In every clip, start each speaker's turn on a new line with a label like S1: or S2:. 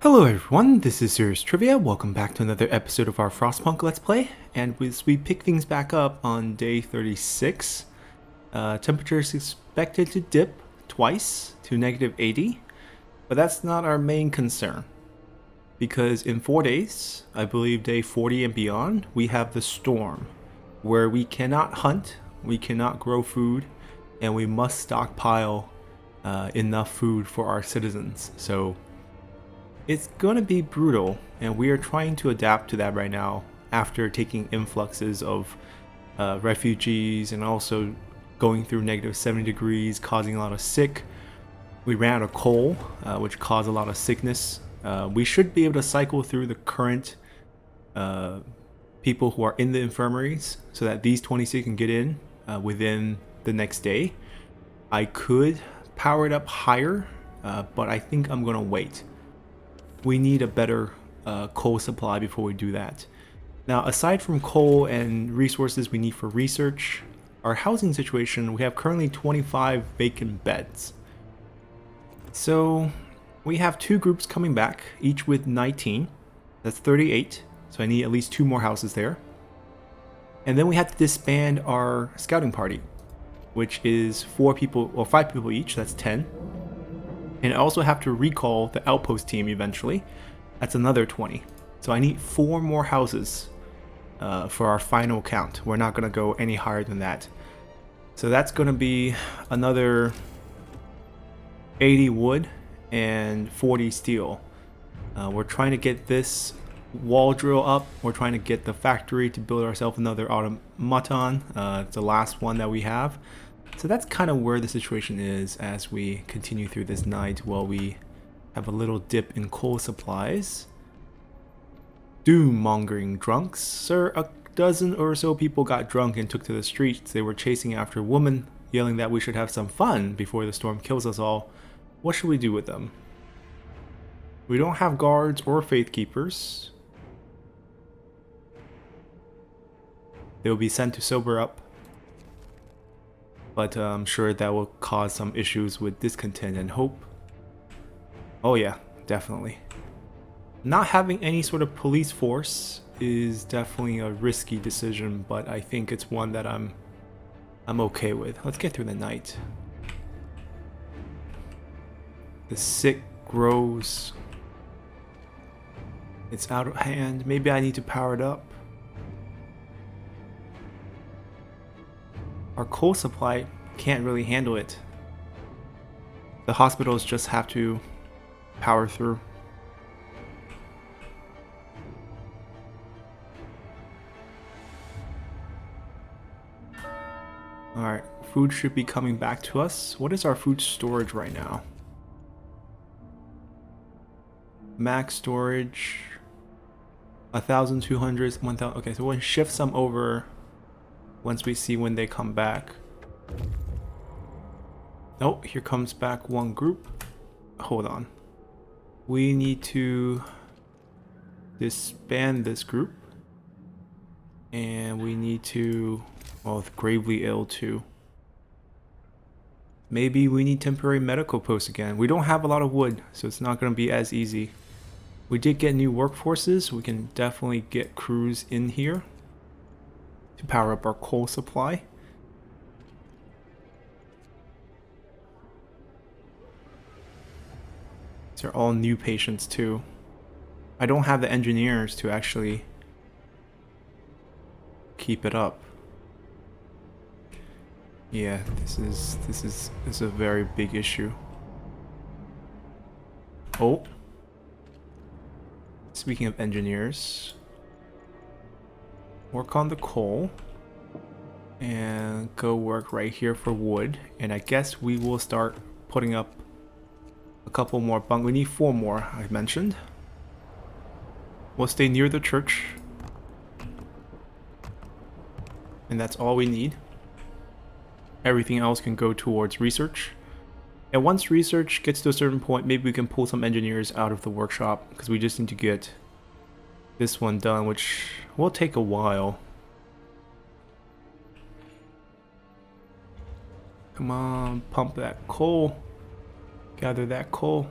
S1: Hello everyone, this is Serious Trivia. Welcome back to another episode of our Frostpunk Let's Play. And as we pick things back up on day 36, temperature is expected to dip twice to -80, but that's not our main concern. Because in 4 days, I believe day 40 and beyond, we have the storm, where we cannot hunt, we cannot grow food, and we must stockpile enough food for our citizens. So it's going to be brutal, and we are trying to adapt to that right now after taking influxes of refugees and also going through -70 degrees, causing a lot of sick. We ran out of coal, which caused a lot of sickness. We should be able to cycle through the current people who are in the infirmaries so that these 26 can get in within the next day. I could power it up higher, but I think I'm going to wait. We need a better coal supply before we do that. Now, aside from coal and resources we need for research, our housing situation, we have currently 25 vacant beds. So we have two groups coming back, each with 19. That's 38. So I need at least 2 more houses there. And then we have to disband our scouting party, which is 4 people or 5 people each. That's 10. And I also have to recall the outpost team eventually. That's another 20. So I need 4 more houses for our final count. We're not going to go any higher than that. So that's going to be another 80 wood and 40 steel. We're trying to get this wall drill up. We're trying to get the factory to build ourselves another automaton. It's the last one that we have. So that's kind of where the situation is as we continue through this night while we have a little dip in coal supplies. Doom-mongering drunks. Sir, a dozen or so people got drunk and took to the streets. They were chasing after a woman, yelling that we should have some fun before the storm kills us all. What should we do with them? We don't have guards or faith keepers. They will be sent to sober up. But I'm sure that will cause some issues with discontent and hope. Oh yeah, definitely. Not having any sort of police force is definitely a risky decision, but I think it's one that I'm okay with. Let's get through the night. The sick grows. It's out of hand. Maybe I need to power it up. Our coal supply can't really handle it. The hospitals just have to power through. Alright, food should be coming back to us. What is our food storage right now? Max storage 1,200, 1,000. Okay, so we'll shift some over once we see when they come back. Oh, here comes back one group. Hold on. We need to disband this group. And we need to... well, gravely ill too. Maybe we need temporary medical posts again. We don't have a lot of wood, so it's not going to be as easy. We did get new workforces. We can definitely get crews in here to power up our coal supply. These are all new patients too. I don't have the engineers to actually keep it up. Yeah, this is a very big issue. Oh. Speaking of engineers, work on the coal and go work right here for wood, and I guess we will start putting up a couple more bunk. We need 4 more, I mentioned. We'll stay near the church, and that's all we need. Everything else can go towards research, and once research gets to a certain point, maybe we can pull some engineers out of the workshop, because we just need to get this one done, which will take a while. Come on, pump that coal. Gather that coal.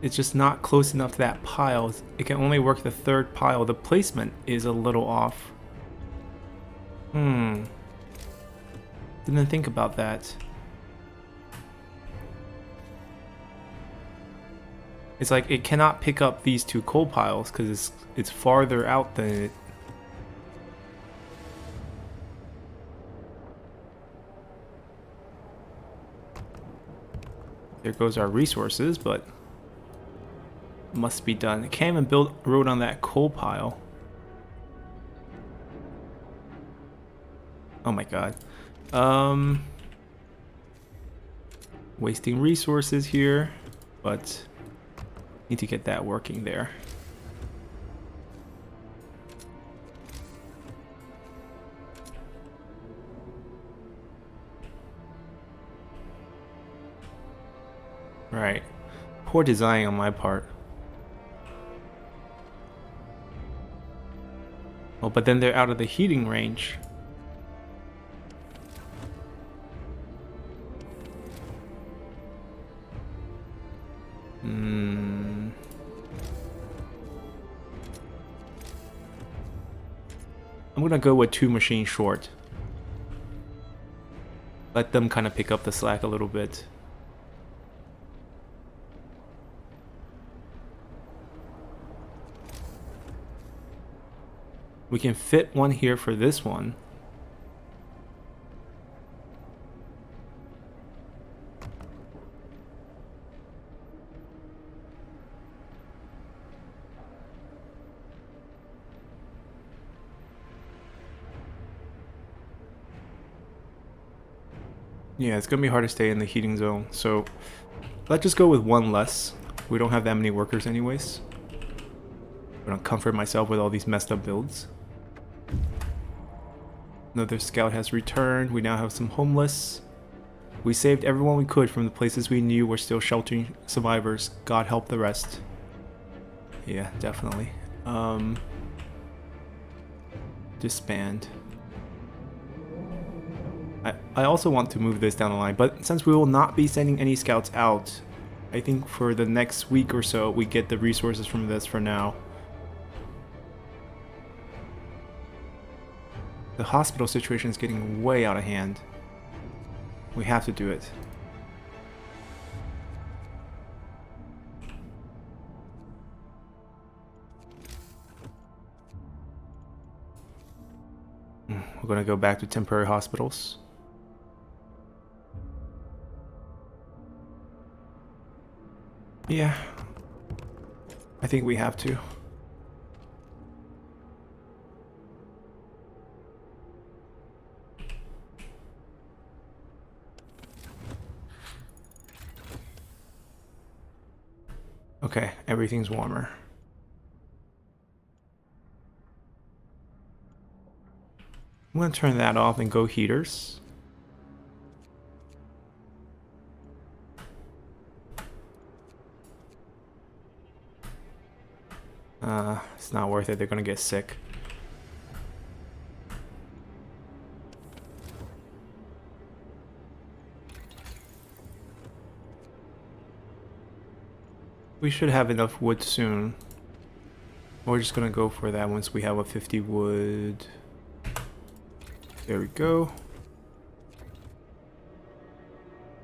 S1: It's just not close enough to that pile. It can only work the third pile. The placement is a little off. Didn't think about that. It's like it cannot pick up these two coal piles because it's farther out than it. There goes our resources, but must be done. It can't even build a road on that coal pile. Oh my god. Wasting resources here, but need to get that working there. Right. Poor design on my part. Oh, but then they're out of the heating range. I'm gonna go with 2 machines short. Let them kind of pick up the slack a little bit. We can fit one here for this one. Yeah, it's gonna be hard to stay in the heating zone, so let's just go with one less. We don't have that many workers anyways. I'm gonna comfort myself with all these messed up builds. Another scout has returned. We now have some homeless. We saved everyone we could from the places we knew were still sheltering survivors. God help the rest. Yeah, definitely. Disband. I also want to move this down the line, but since we will not be sending any scouts out, I think for the next week or so we get the resources from this for now. The hospital situation is getting way out of hand. We have to do it. We're gonna go back to temporary hospitals. Yeah, I think we have to. Okay, everything's warmer. I'm gonna turn that off and go heaters. It's not worth it, they're gonna get sick. We should have enough wood soon. We're just gonna go for that once we have a 50 wood. There we go.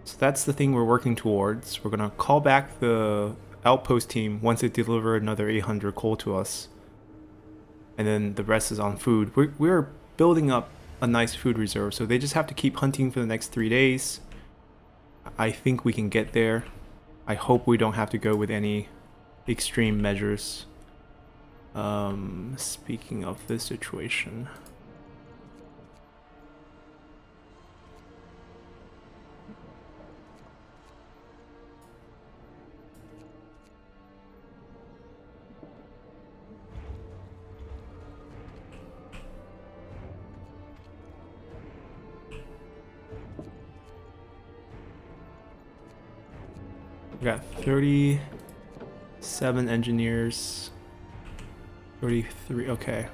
S1: So that's the thing we're working towards. We're gonna call back the outpost team once they deliver another 800 coal to us. And then the rest is on food. We're building up a nice food reserve, so they just have to keep hunting for the next 3 days. I think we can get there. I hope we don't have to go with any extreme measures. Speaking of this situation. We got 37 engineers. 33, okay.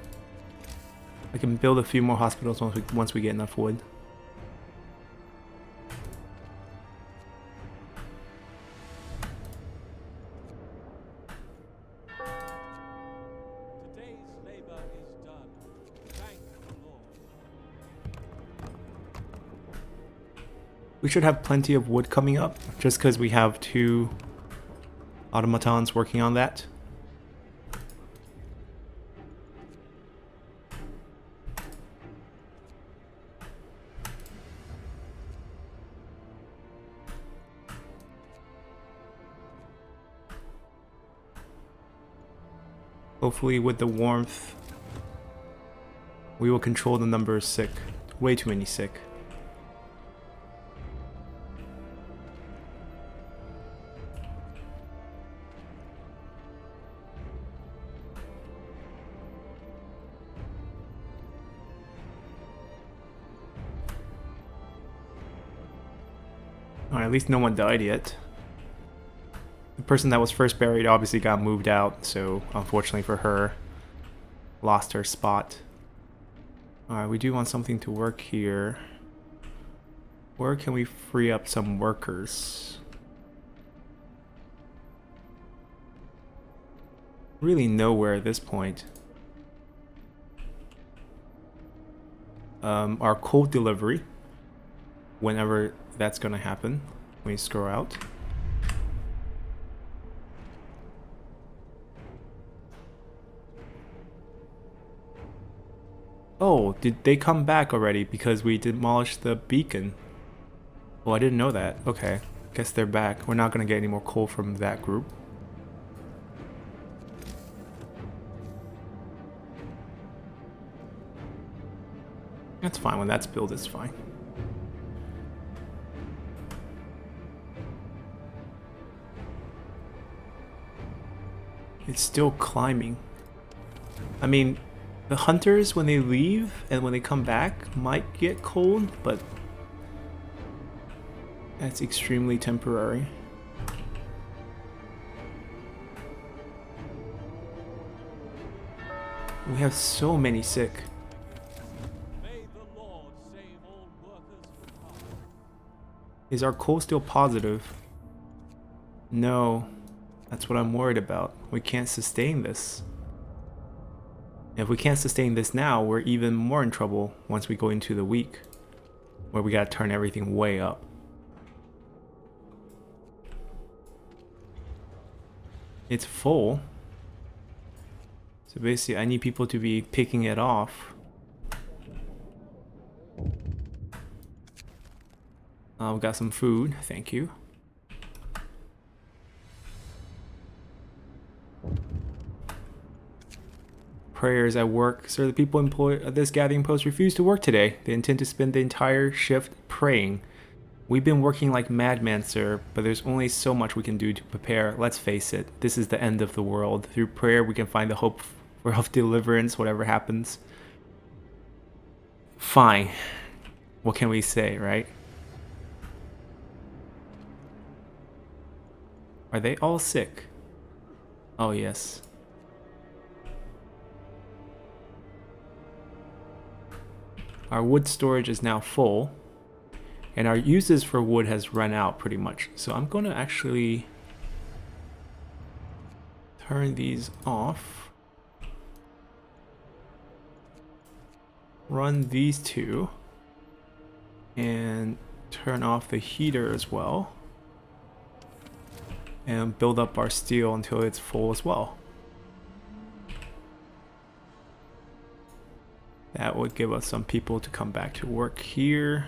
S1: I can build a few more hospitals once we get enough wood. We should have plenty of wood coming up, just because we have 2 automatons working on that. Hopefully with the warmth, we will control the number of sick. Way too many sick. Alright, at least no one died yet. The person that was first buried obviously got moved out, so unfortunately for her, lost her spot. Alright, we do want something to work here. Where can we free up some workers? Really nowhere at this point. Our cold delivery, whenever that's gonna happen, when you scroll out. Oh, did they come back already because we demolished the beacon? Oh, I didn't know that. Okay, guess they're back. We're not gonna get any more coal from that group. That's fine. When that's built, it's fine. It's still climbing. I mean, the hunters, when they leave and when they come back, might get cold, but that's extremely temporary. We have so many sick. Is our coal still positive? No. That's what I'm worried about. We can't sustain this. If we can't sustain this now, we're even more in trouble once we go into the week, where we gotta turn everything way up. It's full. So basically I need people to be picking it off. We got some food, thank you. Prayers at work. Sir, the people employed at this gathering post refuse to work today. They intend to spend the entire shift praying. We've been working like madmen, sir, but there's only so much we can do to prepare. Let's face it, this is the end of the world. Through prayer, we can find the hope of deliverance, whatever happens. Fine. What can we say, right? Are they all sick? Oh, yes. Our wood storage is now full, and our uses for wood has run out pretty much. So I'm going to actually turn these off. Run these two, and turn off the heater as well. And build up our steel until it's full as well. That would give us some people to come back to work here.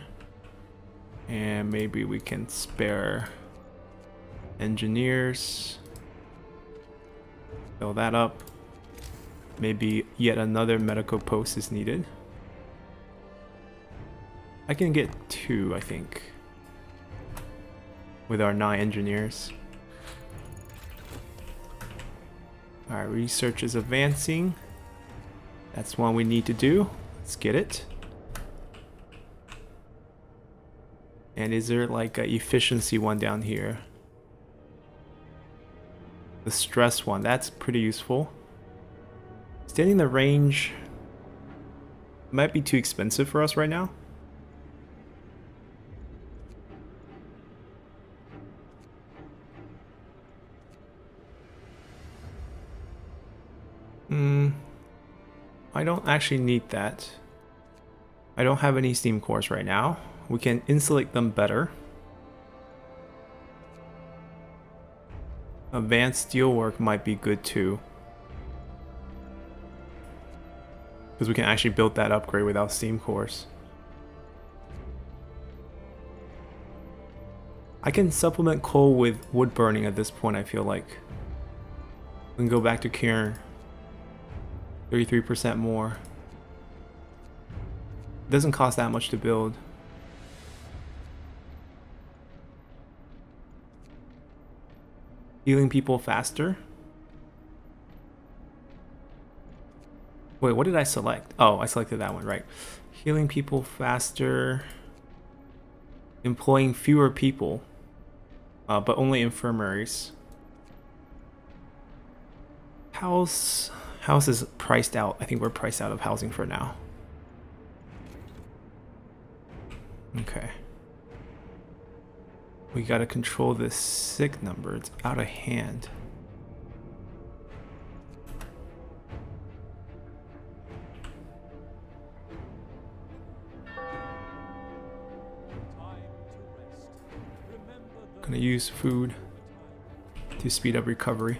S1: And maybe we can spare engineers. Fill that up. Maybe yet another medical post is needed. I can get 2, I think, with our 9 engineers. Alright, research is advancing. That's one we need to do. Let's get it. And is there like a efficiency one down here? The stress one, that's pretty useful. Extending the range might be too expensive for us right now. I don't actually need that. I don't have any steam cores right now. We can insulate them better Advanced steelwork might be good too. Because we can actually build that upgrade without steam cores. I can supplement coal with wood burning at this point, I feel like. We can go back to Cairn. 33% more. It doesn't cost that much to build. Healing people faster. Wait, what did I select? Oh, I selected that one, right. Healing people faster. Employing fewer people. But only infirmaries. House is priced out. I think we're priced out of housing for now. Okay. We gotta control this sick number. It's out of hand. Gonna use food to speed up recovery.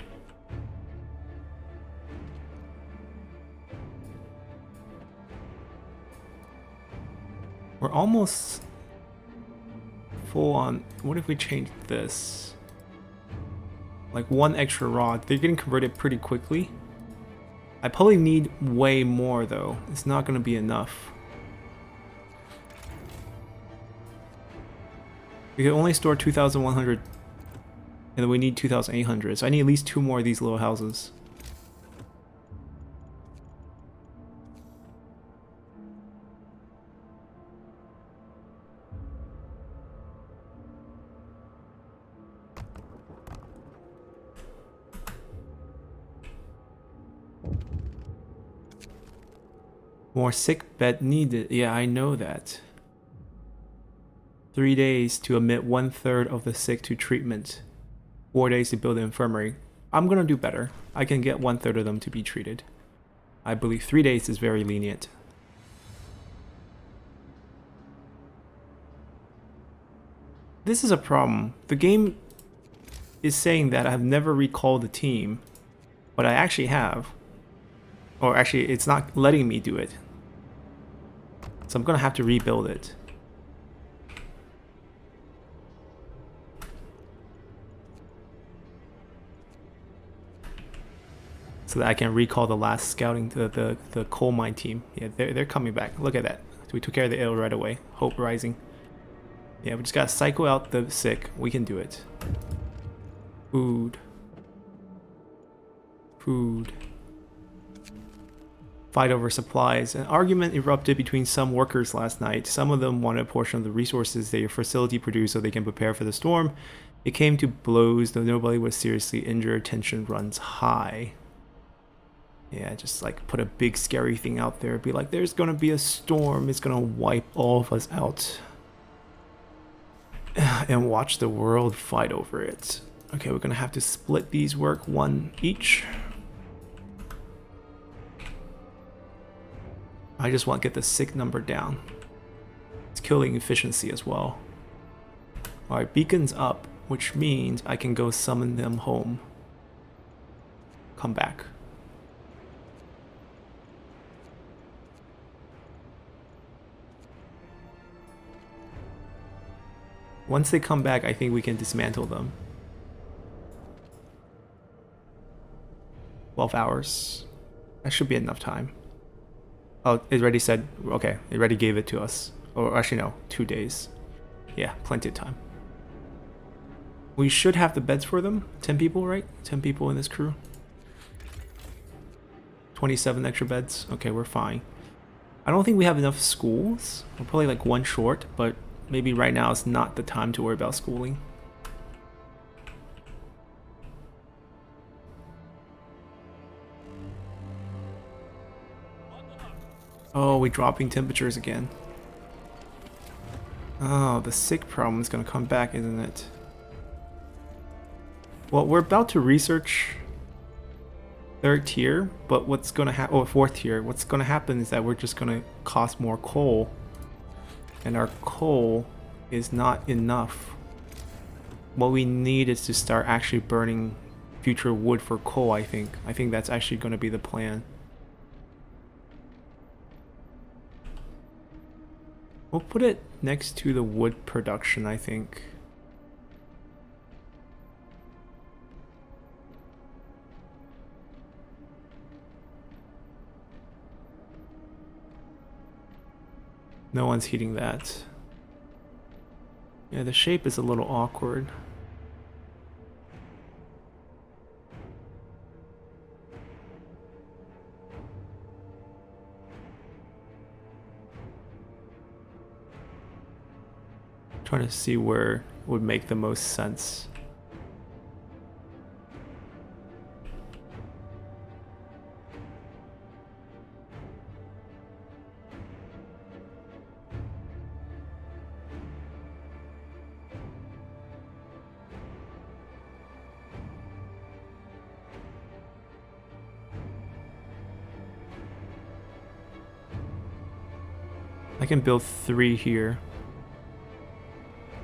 S1: We're almost full on. What if we change this? Like one extra rod. They're getting converted pretty quickly. I probably need way more though. It's not gonna be enough. We can only store 2,100 and then we need 2,800. So I need at least 2 more of these little houses. More sick bed needed. Yeah, I know that. 3 days to admit 1/3 of the sick to treatment. 4 days to build an infirmary. I'm gonna do better. I can get 1/3 of them to be treated. I believe 3 days is very lenient. This is a problem. The game is saying that I've never recalled the team, but I actually have. Or actually, it's not letting me do it. So I'm gonna have to rebuild it. So that I can recall the last scouting the coal mine team. Yeah, they're coming back. Look at that. We took care of the ill right away. Hope rising. Yeah, we just gotta cycle out the sick. We can do it. Food. Food. Fight over supplies. An argument erupted between some workers last night. Some of them wanted a portion of the resources their facility produced so they can prepare for the storm. It came to blows, though nobody was seriously injured. Tension runs high. Yeah, just like put a big scary thing out there. Be like, there's gonna be a storm. It's gonna wipe all of us out. And watch the world fight over it. Okay, we're gonna have to split these work 1 each. I just want to get the sick number down. It's killing efficiency as well. Alright, beacon's up, which means I can go summon them home. Come back. Once they come back, I think we can dismantle them. 12 hours. That should be enough time. Oh, it already said, okay, it already gave it to us. Or actually no, 2 days. Yeah, plenty of time. We should have the beds for them. 10 people, right? 10 people in this crew. 27 extra beds. Okay, we're fine. I don't think we have enough schools. We're probably like 1 short, but maybe right now is not the time to worry about schooling. Oh, we're dropping temperatures again. Oh, the sick problem is gonna come back, isn't it? Well, we're about to research 3rd tier, but what's gonna happen, or 4th tier, what's gonna happen is that we're just gonna cost more coal. And our coal is not enough. What we need is to start actually burning future wood for coal, I think. I think that's actually going to be the plan. We'll put it next to the wood production, I think. No one's heating that. Yeah, the shape is a little awkward. Trying to see where it would make the most sense. I can build 3 here.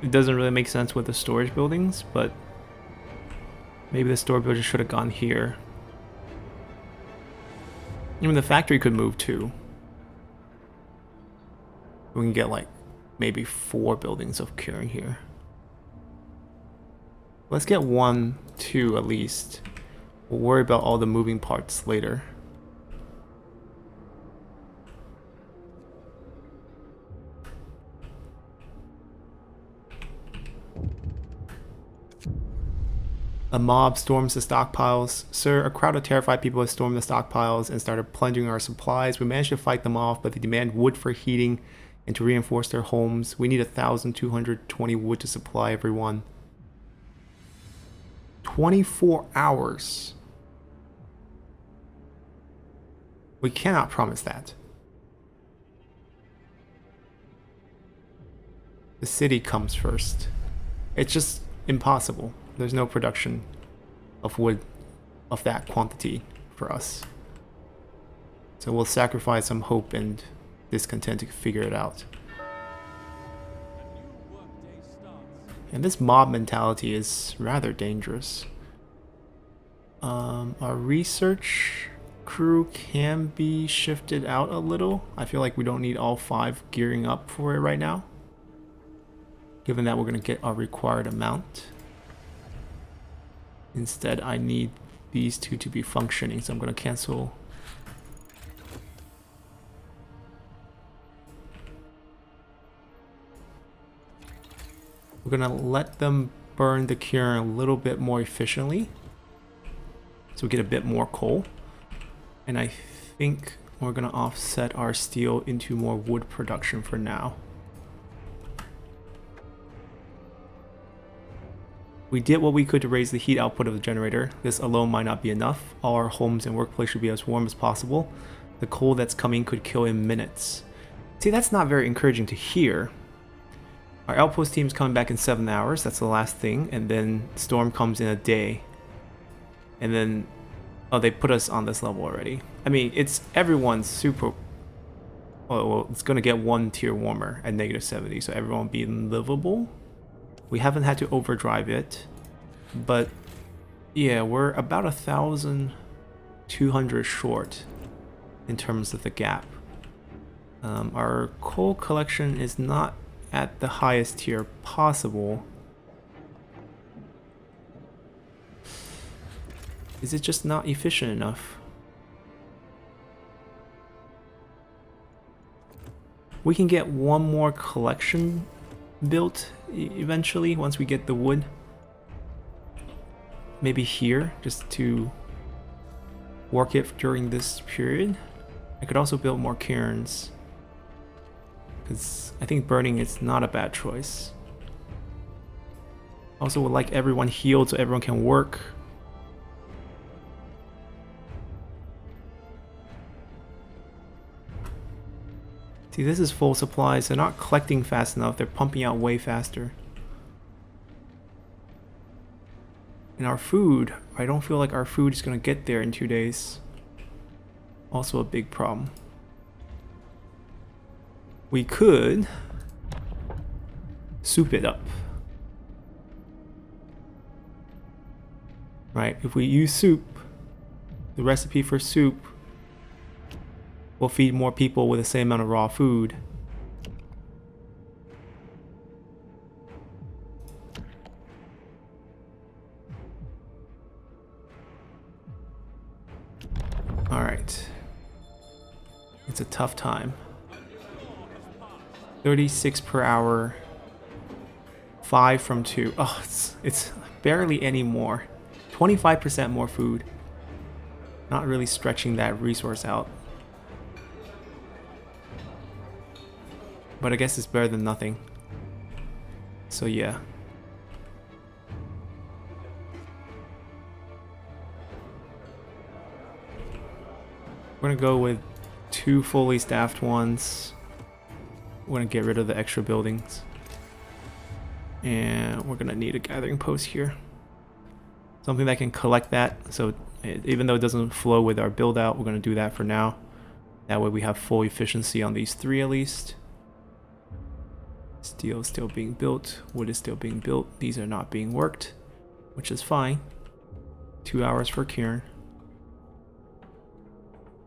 S1: It doesn't really make sense with the storage buildings, but maybe the storage buildings should have gone here. Even the factory could move too. We can get like maybe 4 buildings of curing here. Let's get 1, 2 at least. We'll worry about all the moving parts later. A mob storms the stockpiles. Sir, a crowd of terrified people have stormed the stockpiles and started plundering our supplies. We managed to fight them off, but they demand wood for heating and to reinforce their homes. We need 1,220 wood to supply everyone. 24 hours. We cannot promise that. The city comes first. It's just impossible. There's no production of wood of that quantity for us. So we'll sacrifice some hope and discontent to figure it out. And this mob mentality is rather dangerous. Our research crew can be shifted out a little. I feel like we don't need all 5 gearing up for it right now, given that we're going to get our required amount. Instead, I need these 2 to be functioning, so I'm going to cancel. We're going to let them burn the curing a little bit more efficiently, so we get a bit more coal. And I think we're going to offset our steel into more wood production for now. We did what we could to raise the heat output of the generator. This alone might not be enough. All our homes and workplace should be as warm as possible. The coal that's coming could kill in minutes. See, that's not very encouraging to hear. Our outpost team's coming back in 7 hours. That's the last thing. And then storm comes in a day. And then, oh, they put us on this level already. I mean, it's everyone's super. Oh, well, it's gonna get 1 tier warmer at -70, so everyone will be livable. We haven't had to overdrive it, but yeah, we're about 1,200 short in terms of the gap. Our coal collection is not at the highest tier possible. Is it just not efficient enough? We can get 1 more collection built eventually once we get the wood. Maybe here, just to work it during this period. I could also build more cairns, because I think burning is not a bad choice. Also would like everyone healed so everyone can work. See, this is full supplies. They're not collecting fast enough. They're pumping out way faster. And our food, I don't feel like our food is going to get there in 2 days. Also a big problem. We could soup it up. Right, if we use soup, the recipe for soup will feed more people with the same amount of raw food. Alright. It's a tough time. 36 per hour. 5 from 2. Oh, it's barely any more. 25% more food. Not really stretching that resource out. But I guess it's better than nothing. So yeah. We're gonna go with 2 fully staffed ones. We're gonna get rid of the extra buildings. And we're gonna need a gathering post here. Something that can collect that. So even though it doesn't flow with our build out, we're gonna do that for now. That way we have full efficiency on these 3 at least. Steel is still being built. Wood is still being built. These are not being worked, which is fine. 2 hours for Kieran.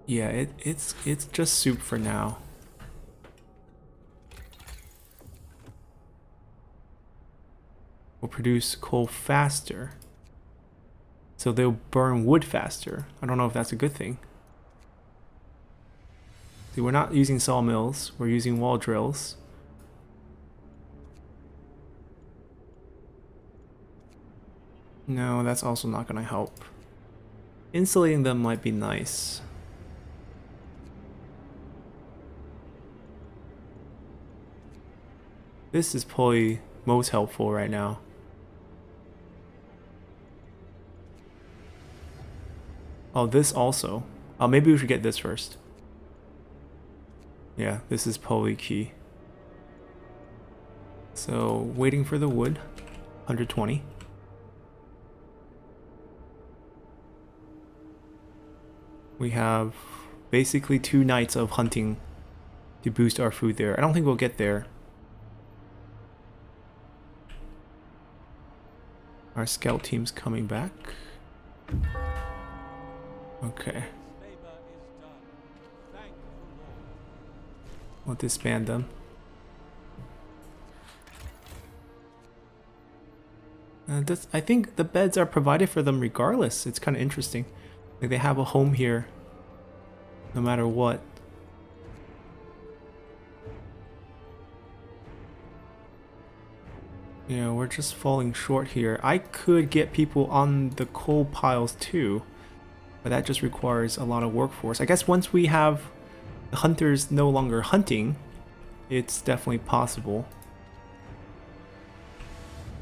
S1: Yeah, it's just soup for now. Will produce coal faster. So they'll burn wood faster. I don't know if that's a good thing. See, we're not using sawmills, we're using wall drills. No, that's also not gonna help. Insulating them might be nice. This is probably most helpful right now. Oh, this also. Oh, maybe we should get this first. Yeah, this is probably key. So, waiting for the wood. 120. We have basically 2 nights of hunting to boost our food there. I don't think we'll get there. Our scout team's coming back. Okay. We'll disband them. I think the beds are provided for them regardless. It's kind of interesting. Like they have a home here no matter what. Yeah, we're just falling short here. I could get people on the coal piles too, but that just requires a lot of workforce. I guess once we have the hunters no longer hunting, it's definitely possible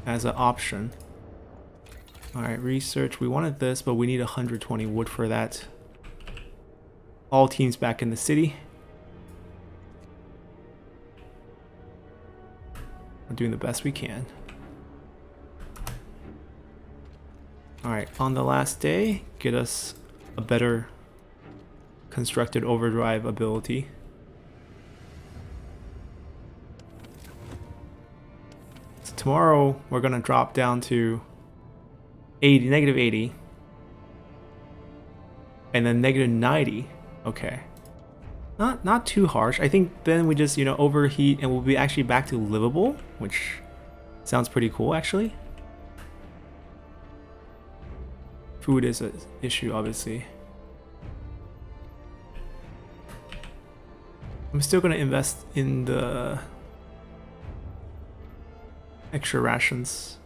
S1: as an option. Alright, research. We wanted this, but we need 120 wood for that. All teams back in the city. We're doing the best we can. Alright, on the last day, get us a better constructed overdrive ability. So tomorrow we're gonna drop down to 80, negative 80. And then negative 90. Okay. Not too harsh. I think then we just, overheat and we'll be actually back to livable, which sounds pretty cool actually. Food is an issue, obviously. I'm still going to invest in the extra rations.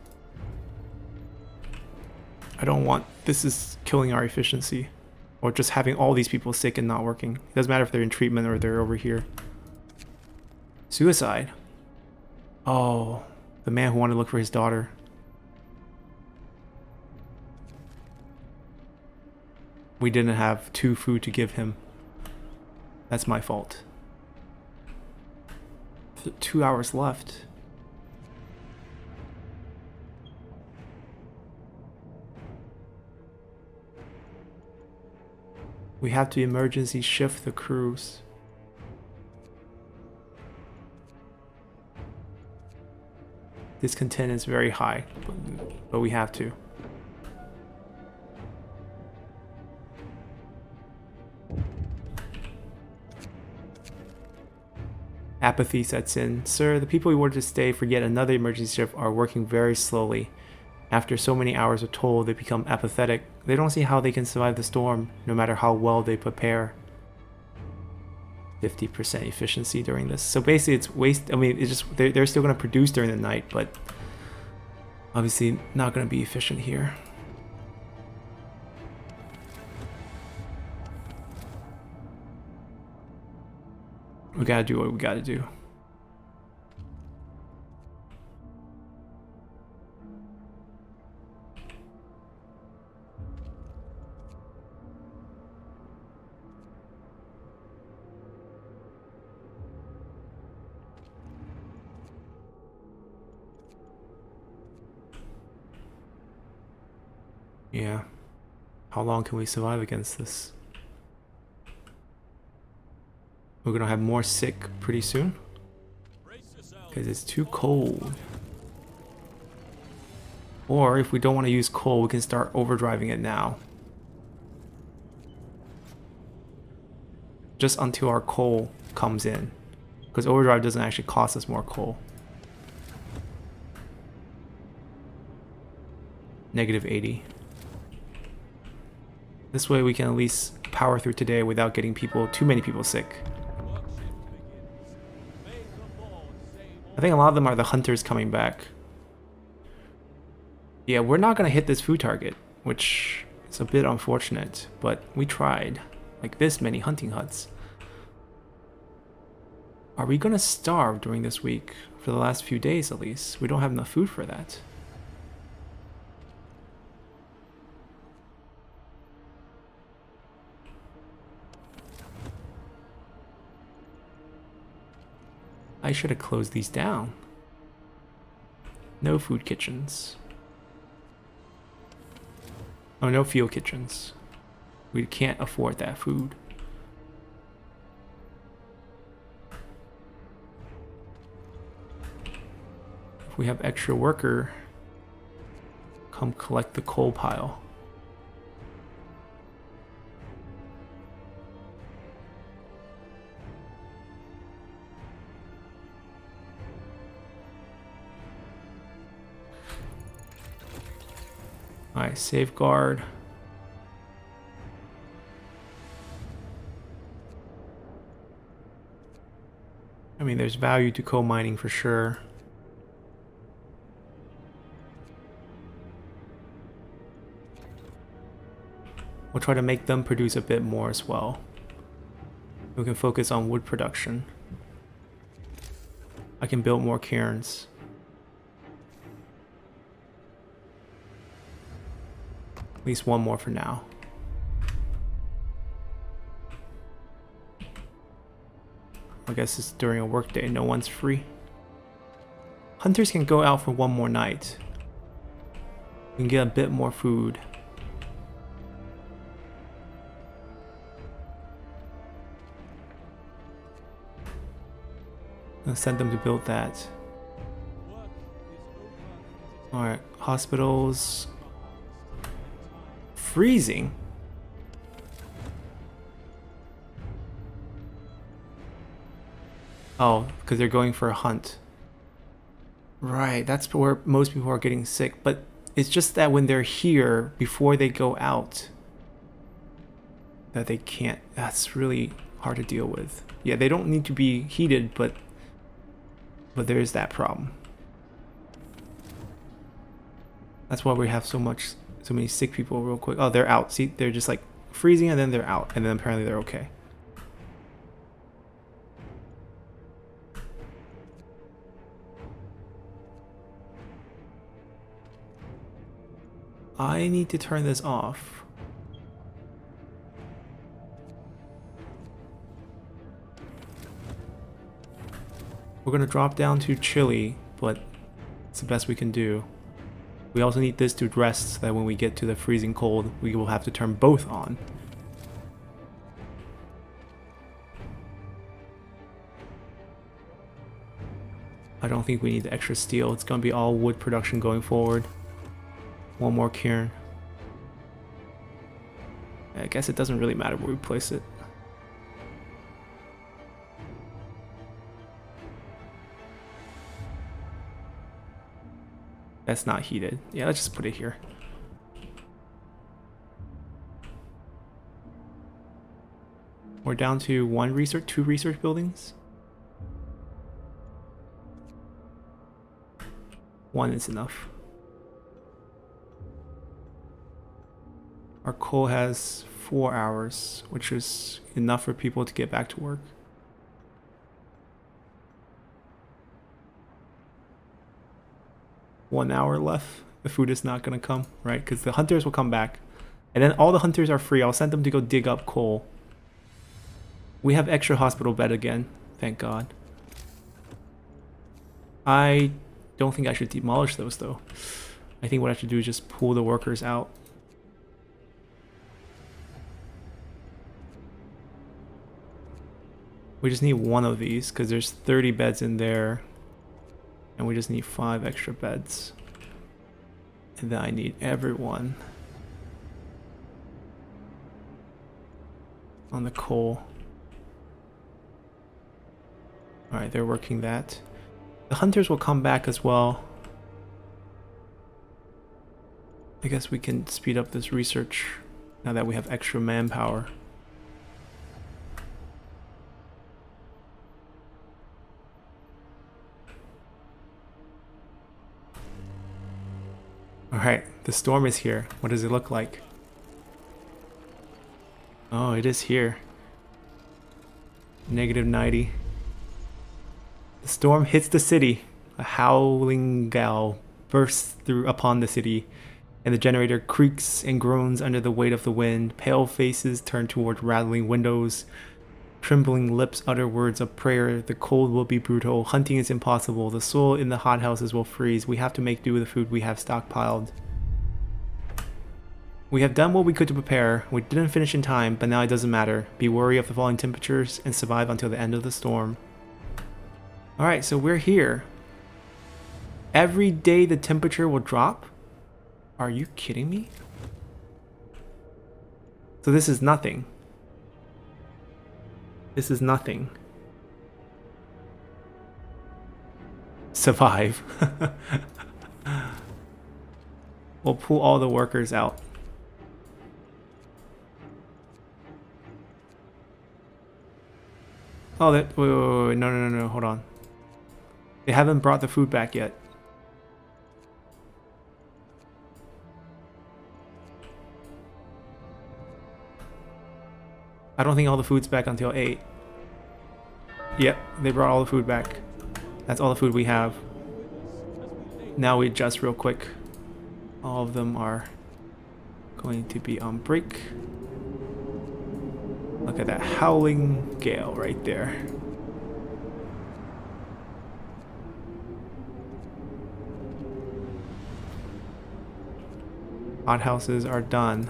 S1: I don't want... This is killing our efficiency. Or just having all these people sick and not working. It doesn't matter if they're in treatment or they're over here. Suicide. Oh, the man who wanted to look for his daughter. We didn't have 2 food to give him. That's my fault. 2 hours left. We have to emergency shift the crews. Discontent is very high, but we have to. Apathy sets in. Sir, the people we wanted to stay for yet another emergency shift are working very slowly. After so many hours of toll, they become apathetic. They don't see how they can survive the storm, no matter how well they prepare. 50% efficiency during this. So basically it's waste. I mean, it's just, they're still going to produce during the night, but obviously not going to be efficient here. We gotta do what we gotta do. Yeah. How long can we survive against this? We're gonna have more sick pretty soon. Because it's too cold. Or if we don't want to use coal, we can start overdriving it now. Just until our coal comes in. Because overdrive doesn't actually cost us more coal. -80. This way we can at least power through today without getting too many people sick. I think a lot of them are the hunters coming back. Yeah, we're not gonna hit this food target, which is a bit unfortunate, but we tried. Like this many hunting huts. Are we gonna starve during this week? For the last few days at least. We don't have enough food for that. I should have closed these down. No food kitchens. Oh, no field kitchens. We can't afford that food. If we have extra worker, come collect the coal pile. Alright, safeguard. I mean, there's value to coal mining for sure. We'll try to make them produce a bit more as well. We can focus on wood production. I can build more cairns. At least one more for now. I guess it's during a work day, no one's free. Hunters can go out for one more night. We can get a bit more food. I'll send them to build that. Alright, hospitals. Freezing? Oh, because they're going for a hunt. Right, that's where most people are getting sick. But it's just that when they're here, before they go out, that they can't. That's really hard to deal with. Yeah, they don't need to be heated, but there is that problem. That's why we have so many sick people real quick. Oh, they're out. See, they're just like freezing and then they're out. And then apparently they're okay. I need to turn this off. We're gonna drop down to chilly, but it's the best we can do. We also need this to rest so that when we get to the freezing cold, we will have to turn both on. I don't think we need the extra steel. It's gonna be all wood production going forward. One more cairn. I guess it doesn't really matter where we place it. That's not heated. Yeah, let's just put it here. We're down to two research buildings. One is enough. Our coal has 4 hours, which is enough for people to get back to work. One hour left. The food is not going to come, right? Because the hunters will come back. And then all the hunters are free. I'll send them to go dig up coal. We have extra hospital bed again. Thank God. I don't think I should demolish those, though. I think what I should do is just pull the workers out. We just need one of these, because there's 30 beds in there. And we just need 5 extra beds. And then I need everyone on the coal. Alright, they're working that. The hunters will come back as well. I guess we can speed up this research now that we have extra manpower. Alright, the storm is here. What does it look like? Oh, it is here. -90. The storm hits the city. A howling gale bursts through upon the city, and the generator creaks and groans under the weight of the wind. Pale faces turn toward rattling windows. Trembling lips utter words of prayer. The cold will be brutal. Hunting is impossible. The soil in the hothouses will freeze. We have to make do with the food we have stockpiled. We have done what we could to prepare. We didn't finish in time, but now it doesn't matter. Be wary of the falling temperatures and survive until the end of the storm. Alright, so we're here. Every day the temperature will drop? Are you kidding me? So this is nothing. This is nothing. Survive. We'll pull all the workers out. Oh, wait, no, hold on. They haven't brought the food back yet. I don't think all the food's back until 8. Yep, they brought all the food back. That's all the food we have. Now we adjust real quick. All of them are going to be on break. Look at that howling gale right there. Hothouses are done.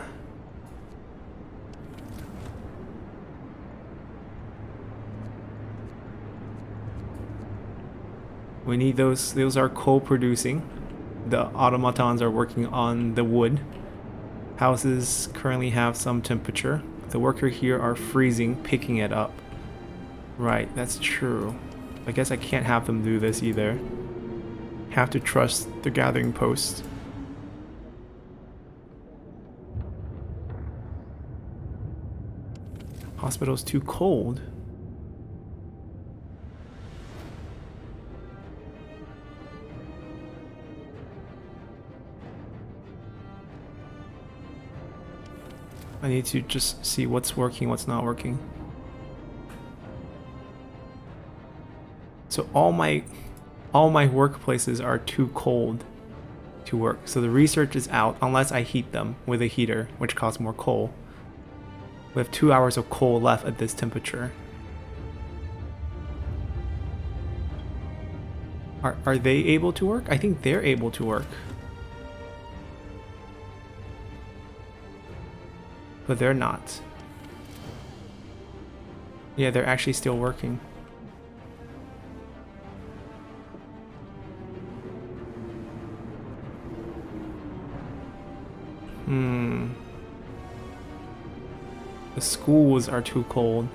S1: We need those. Those are coal producing. The automatons are working on the wood. Houses currently have some temperature. The workers here are freezing, picking it up. Right, that's true. I guess I can't have them do this either. Have to trust the gathering post. Hospital's too cold. I need to just see what's working, what's not working. So all my workplaces are too cold to work. So the research is out unless I heat them with a heater, which costs more coal. We have 2 hours of coal left at this temperature. Are they able to work? I think they're able to work. But they're not. Yeah, they're actually still working. The schools are too cold.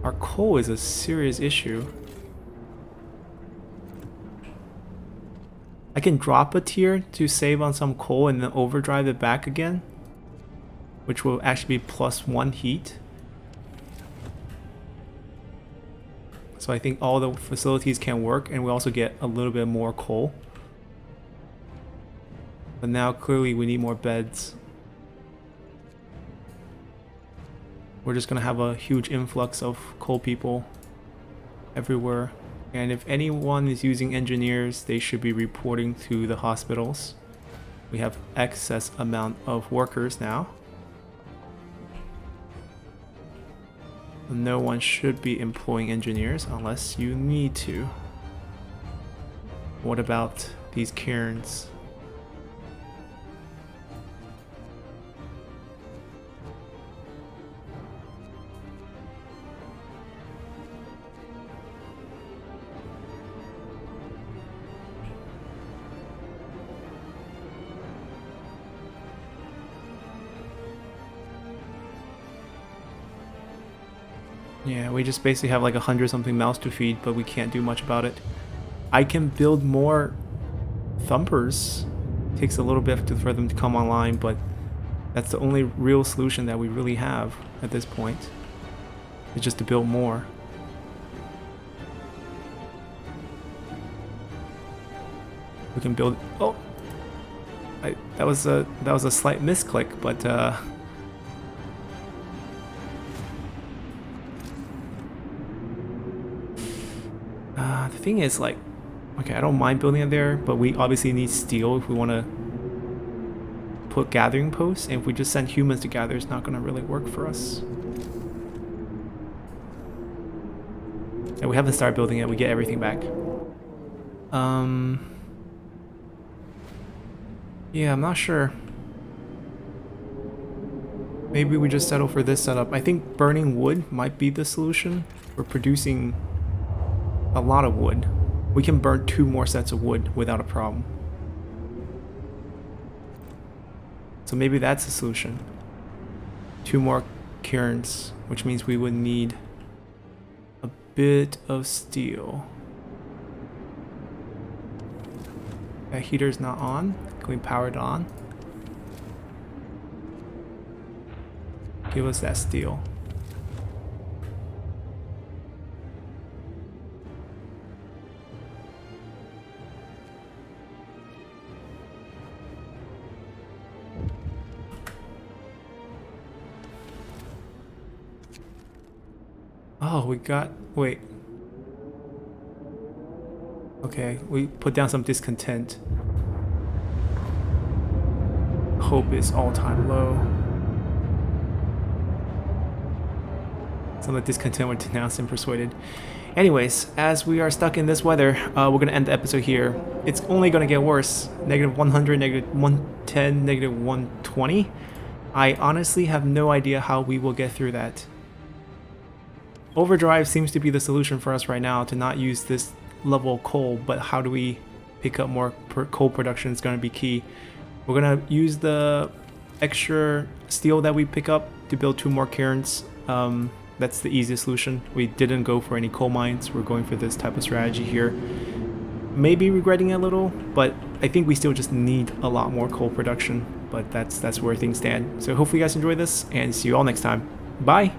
S1: Our coal is a serious issue. I can drop a tier to save on some coal and then overdrive it back again, which will actually be +1 heat. So I think all the facilities can work, and we also get a little bit more coal. But now clearly we need more beds. We're just gonna have a huge influx of coal people everywhere. And if anyone is using engineers, they should be reporting to the hospitals. We have excess amount of workers now. No one should be employing engineers unless you need to. What about these cairns? Yeah, we just basically have like 100 something mouths to feed, but we can't do much about it. I can build more thumpers. It takes a little bit for them to come online, but that's the only real solution that we really have at this point. It's just to build more. We can build. Oh, that was a slight misclick, but the thing is, like, okay, I don't mind building it there, but we obviously need steel if we want to put gathering posts, and if we just send humans to gather, it's not going to really work for us. And we haven't started building it, we get everything back. Yeah, I'm not sure. Maybe we just settle for this setup. I think burning wood might be the solution. We're producing a lot of wood. We can burn 2 more sets of wood without a problem. So maybe that's the solution. 2 more cairns, which means we would need a bit of steel. That heater's not on. Can we power it on? Give us that steel. Oh, we got... wait. Okay, we put down some discontent. Hope is all-time low. Some of the discontent were denounced and persuaded. Anyways, as we are stuck in this weather, we're going to end the episode here. It's only going to get worse. -100, -110, -120. I honestly have no idea how we will get through that. Overdrive seems to be the solution for us right now to not use this level of coal, but how do we pick up more coal production is going to be key. We're going to use the extra steel that we pick up to build 2 more cairns. That's the easiest solution. We didn't go for any coal mines. We're going for this type of strategy here. Maybe regretting it a little, but I think we still just need a lot more coal production. But that's where things stand. So hopefully you guys enjoy this, and see you all next time. Bye!